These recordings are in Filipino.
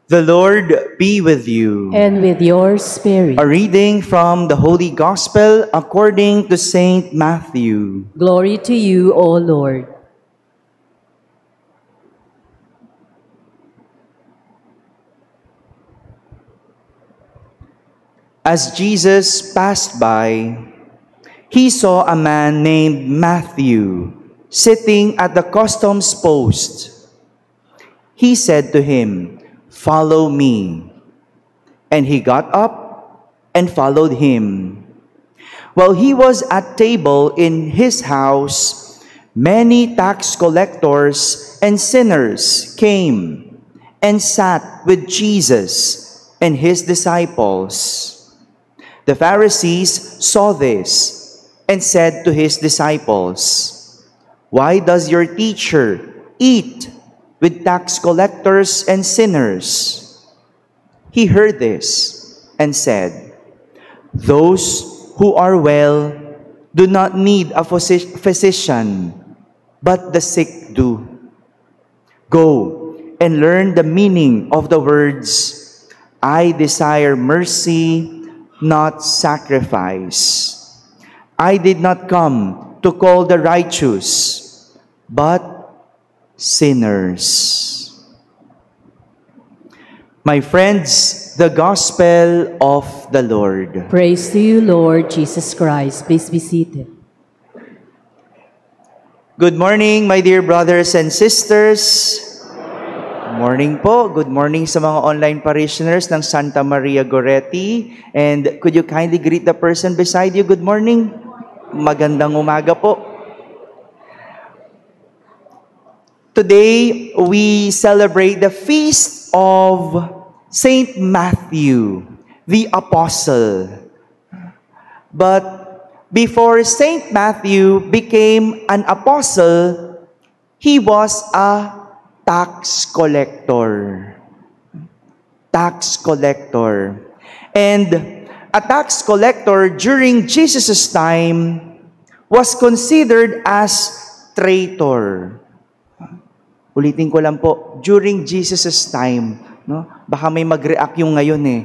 The Lord be with you. And with your spirit. A reading from the Holy Gospel according to Saint Matthew. Glory to you, O Lord. As Jesus passed by, he saw a man named Matthew sitting at the customs post. He said to him, "Follow me." And he got up and followed him. While he was at table in his house, many tax collectors and sinners came and sat with Jesus and his disciples. The Pharisees saw this and said to his disciples, "Why does your teacher eat with tax collectors and sinners?" He heard this and said, "Those who are well do not need a physician, but the sick do. Go and learn the meaning of the words, 'I desire mercy, not sacrifice.' I did not come to call the righteous, but sinners." My friends, the Gospel of the Lord. Praise to you, Lord Jesus Christ. Please be seated. Good morning, my dear brothers and sisters. Good morning po. Good morning sa mga online parishioners ng Santa Maria Goretti. And could you kindly greet the person beside you? Good morning. Magandang umaga po. Today, we celebrate the feast of Saint Matthew, the Apostle. But before Saint Matthew became an apostle, he was a tax collector. Tax collector. And a tax collector during Jesus' time was considered as traitor. Ulitin ko lang po, during Jesus' time, no? Baka may mag-react yung ngayon eh.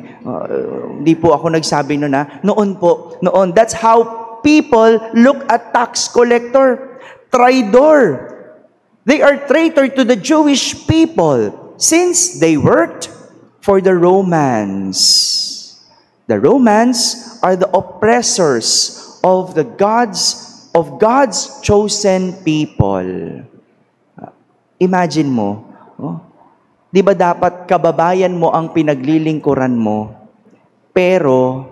Hindi po ako nagsabi noon po. Noon. That's how people look at tax collector. Traidor. They are traitor to the Jewish people since they worked for the Romans. The Romans are the oppressors of God's chosen people. Imagine mo, di ba dapat kababayan mo ang pinaglilingkuran mo, pero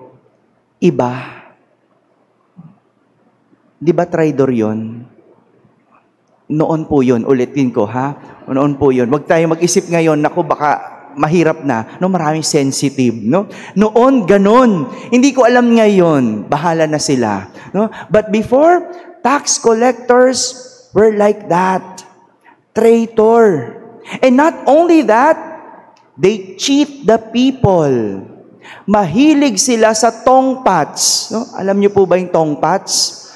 iba? Di ba traidor yon? Noon po yun, ulitin ko ha, noon po yun. Huwag tayo mag-isip ngayon, naku baka mahirap na, no, maraming sensitive, no? Noon, ganon. Hindi ko alam ngayon, bahala na sila. No? But before, tax collectors were like that. Traitor. And not only that, they cheat the people. Mahilig sila sa tongpats. No? Alam niyo po ba yung tongpats?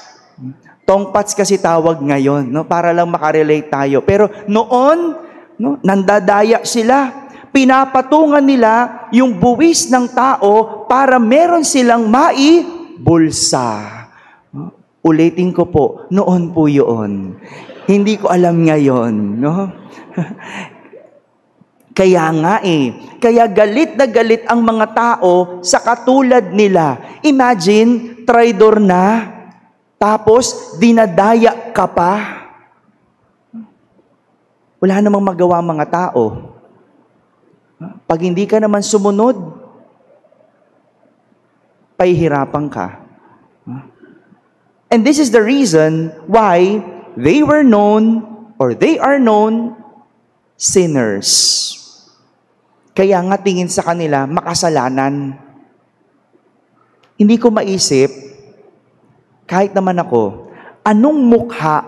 Tongpats kasi tawag ngayon, no? Para lang makarelate tayo. Pero noon, no, nandadaya sila. Pinapatungan nila yung buwis ng tao para meron silang maibulsa. No? Ulitin ko po, noon po yun. Hindi ko alam ngayon, no? Kaya nga kaya galit na galit ang mga tao sa katulad nila. Imagine, traidor na, tapos dinadaya ka pa. Wala namang magawa mga tao. Pag hindi ka naman sumunod, pahihirapan ka. And this is the reason why they were known, or they are known, sinners. Kaya nga tingin sa kanila, makasalanan. Hindi ko maisip, kahit naman ako, anong mukha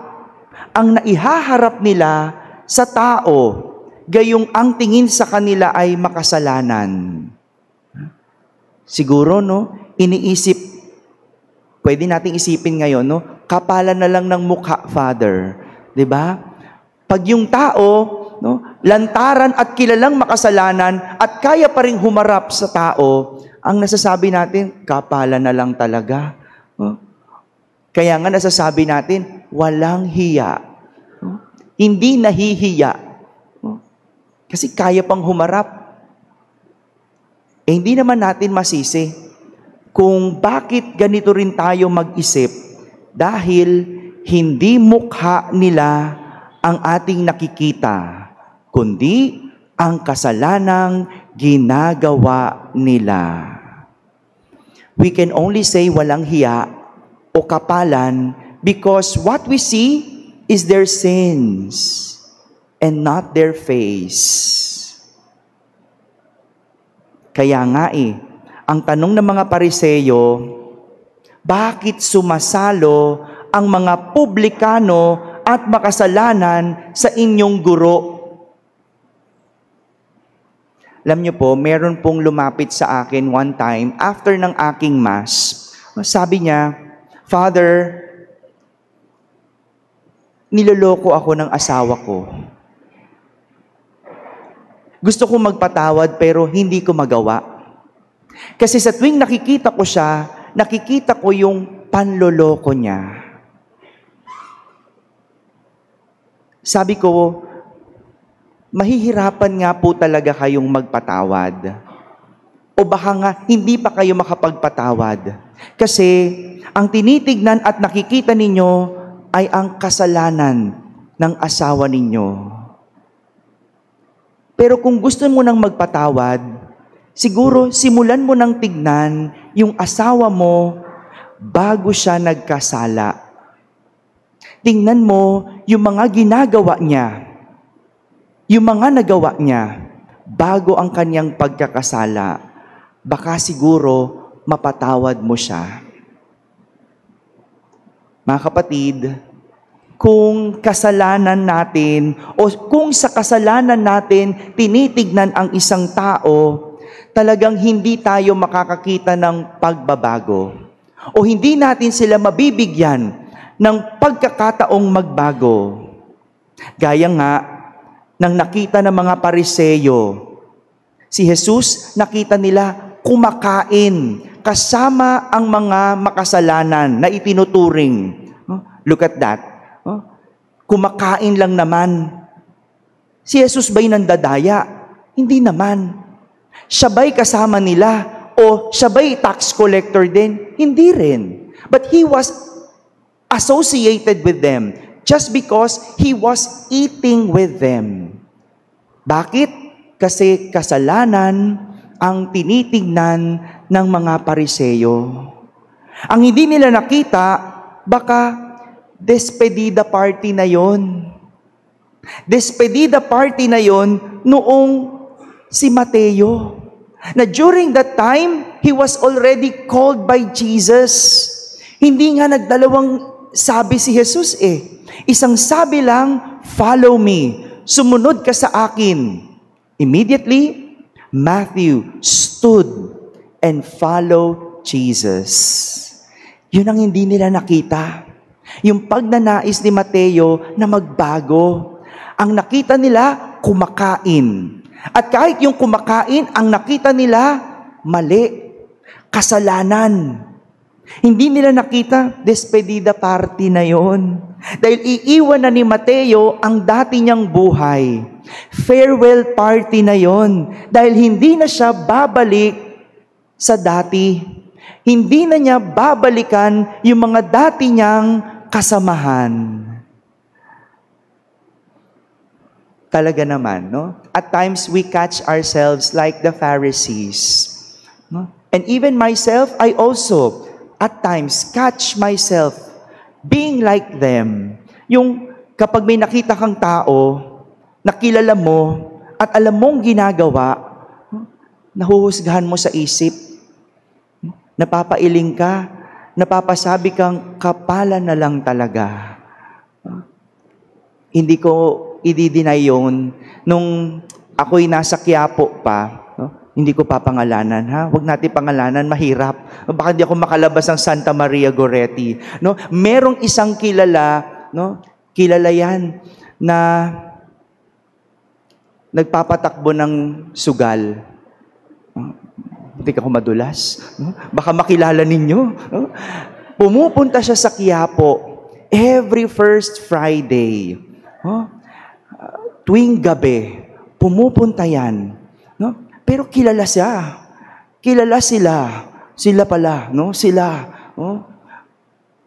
ang naihaharap nila sa tao, gayong ang tingin sa kanila ay makasalanan. Siguro, no, iniisip, pwede nating isipin ngayon, no, kapalan na lang ng mukha, Father. 'Di ba? Pag yung tao no, lantaran at kilalang makasalanan at kaya pa ring humarap sa tao, ang nasasabi natin, kapala na lang talaga. No? Kaya nga nasasabi natin, walang hiya. No? Hindi nahihiya. No? Kasi kaya pang humarap. Hindi naman natin masisi kung bakit ganito rin tayo mag-isip dahil hindi mukha nila ang ating nakikita, kundi ang kasalanang ginagawa nila. We can only say walang hiya o kapalan because what we see is their sins and not their face. Kaya nga ang tanong ng mga Pariseyo, bakit sumasalo ang mga publikano at makasalanan sa inyong guro? Alam niyo po, meron pong lumapit sa akin one time after ng aking mass. Sabi niya, Father, niloloko ako ng asawa ko. Gusto ko magpatawad pero hindi ko magawa. Kasi sa tuwing nakikita ko siya, nakikita ko yung panloloko niya. Sabi ko, mahihirapan nga po talaga kayong magpatawad. O baka nga, hindi pa kayo makapagpatawad. Kasi, ang tinitignan at nakikita ninyo ay ang kasalanan ng asawa ninyo. Pero kung gusto mo nang magpatawad, siguro simulan mo nang tignan yung asawa mo bago siya nagkasala. Tingnan mo yung mga ginagawa niya, yung mga nagawa niya bago ang kanyang pagkakasala. Baka siguro mapatawad mo siya. Mga kapatid, kung kasalanan natin o kung sa kasalanan natin tinitignan ang isang tao, talagang hindi tayo makakakita ng pagbabago. O hindi natin sila mabibigyan ng pagkakataong magbago. Gaya nga ng nakita ng mga Pariseyo, si Jesus nakita nila kumakain kasama ang mga makasalanan na itinuturing. Look at that. Kumakain lang naman. Si Jesus ba'y nandadaya? Hindi naman. Siya ba'y kasama nila? O siya ba'y tax collector din? Hindi rin. But he was associated with them just because he was eating with them. Bakit? Kasi kasalanan ang tinitignan ng mga Pariseyo. Ang hindi nila nakita, baka despedida party na yon. Despedida party na yon noong si Mateo. Na during that time, he was already called by Jesus. Hindi nga nagdalawang sabi si Jesus Isang sabi lang, follow me. Sumunod ka sa akin. Immediately, Matthew stood and followed Jesus. Yun ang hindi nila nakita. Yung pagnanais ni Mateo na magbago. Ang nakita nila, kumakain. At kahit yung kumakain, ang nakita nila, mali. Kasalanan. Hindi nila nakita, despedida party na yon. Dahil iiwan na ni Mateo ang dati niyang buhay. Farewell party na yon. Dahil hindi na siya babalik sa dati. Hindi na niya babalikan yung mga dati niyang kasamahan. Talaga naman, no? At times we catch ourselves like the Pharisees. No? And even myself, I also at times catch myself being like them. Yung kapag may nakita kang tao, nakilala mo, at alam mong ginagawa, nahuhusgahan mo sa isip. Napapailing ka, napapasabi kang kapala na lang talaga. Hindi ko i-deny yun. Nung ako'y nasa Quiapo pa, hindi ko papangalanan, ha? Huwag natin pangalanan, mahirap. Baka hindi ako makalabas ng Santa Maria Goretti. No? Merong isang kilala, no? Kilala yan, na nagpapatakbo ng sugal. Hindi ako madulas. Baka makilala ninyo. Pumupunta siya sa Quiapo every first Friday. Tuwing gabi, pumupunta yan. Pero kilala siya. Kilala sila. Sila pala. Sila.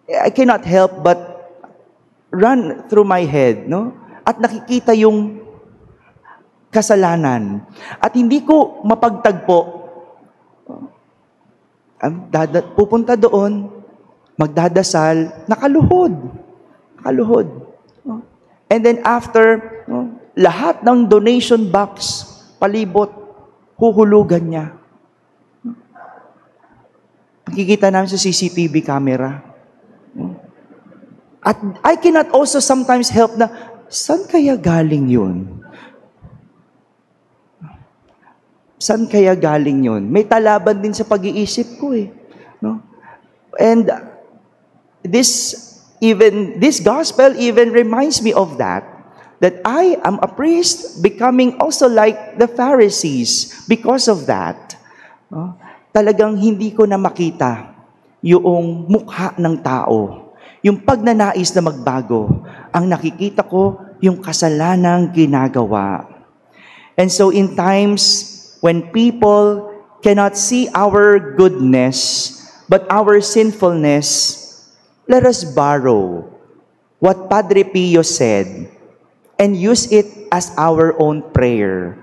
I cannot help but run through my head. At nakikita yung kasalanan. At hindi ko mapagtagpo. Pupunta doon, magdadasal, nakaluhod. And then after, lahat ng donation box, palibot, huhulugan niya. Nakikita namin sa CCTV camera. At I cannot also sometimes help na, saan kaya galing yun? Saan kaya galing yun? May talaban din sa pag-iisip ko eh. And this gospel even reminds me of that I am a priest becoming also like the Pharisees because of that. Talagang hindi ko na makita yung mukha ng tao, yung pagnanais na magbago. Ang nakikita ko, yung kasalanang ginagawa. And so in times when people cannot see our goodness, but our sinfulness, let us borrow what Padre Pio said and use it as our own prayer.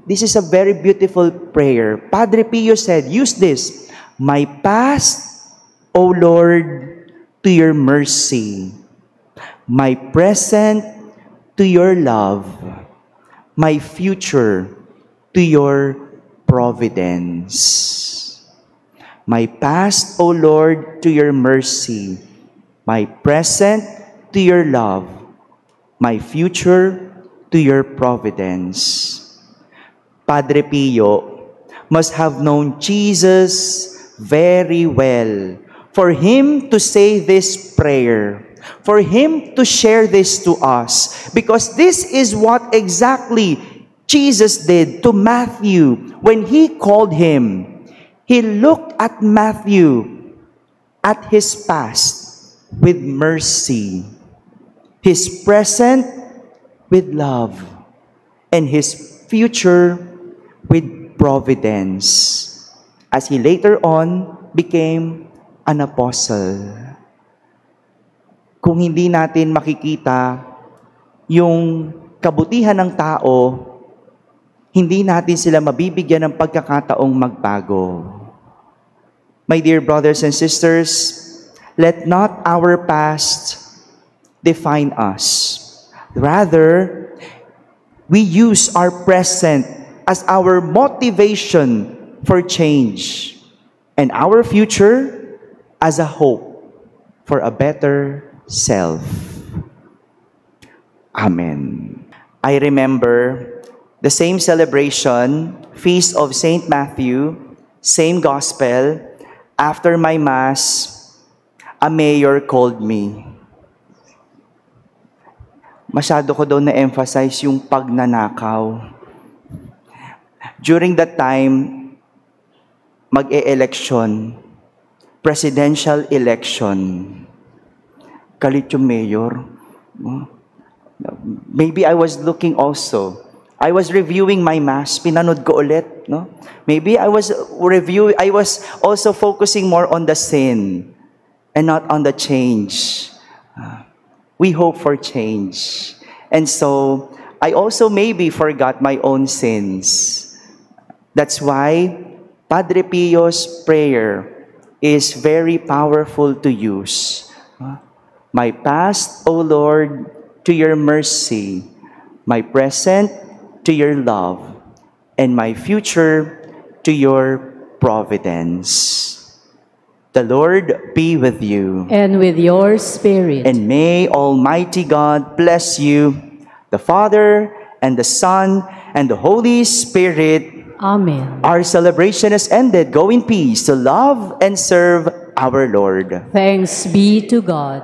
This is a very beautiful prayer. Padre Pio said, use this. My past, O Lord, to your mercy. My present, to your love. My future, to your providence. My past, O Lord, to your mercy. My present, to your love. My future, to your providence. Padre Pio must have known Jesus very well for him to say this prayer, for him to share this to us, because this is what exactly Jesus did to Matthew when he called him. He looked at Matthew, at his past, with mercy, his present with love, and his future with providence, as he later on became an apostle. Kung hindi natin makikita yung kabutihan ng tao, hindi natin sila mabibigyan ng pagkakataong magbago. My dear brothers and sisters, let not our past define us. Rather, we use our present as our motivation for change, and our future as a hope for a better self. Amen. I remember the same celebration, Feast of St. Matthew, same gospel. After my Mass, a mayor called me. Masyado ko doon na-emphasize yung pagnanakaw. During that time, mag-e-election, presidential election. Galit yung mayor. Maybe I was looking also. I was reviewing my Mass. Pinanood ko ulit. Maybe I was also focusing more on the sin and not on the change. We hope for change. And so, I also maybe forgot my own sins. That's why Padre Pio's prayer is very powerful to use. My past, O Lord, to your mercy. My present, to your love. And my future, to your providence. The Lord be with you. And with your spirit. And may Almighty God bless you, the Father, and the Son, and the Holy Spirit. Amen. Our celebration has ended. Go in peace to love and serve our Lord. Thanks be to God.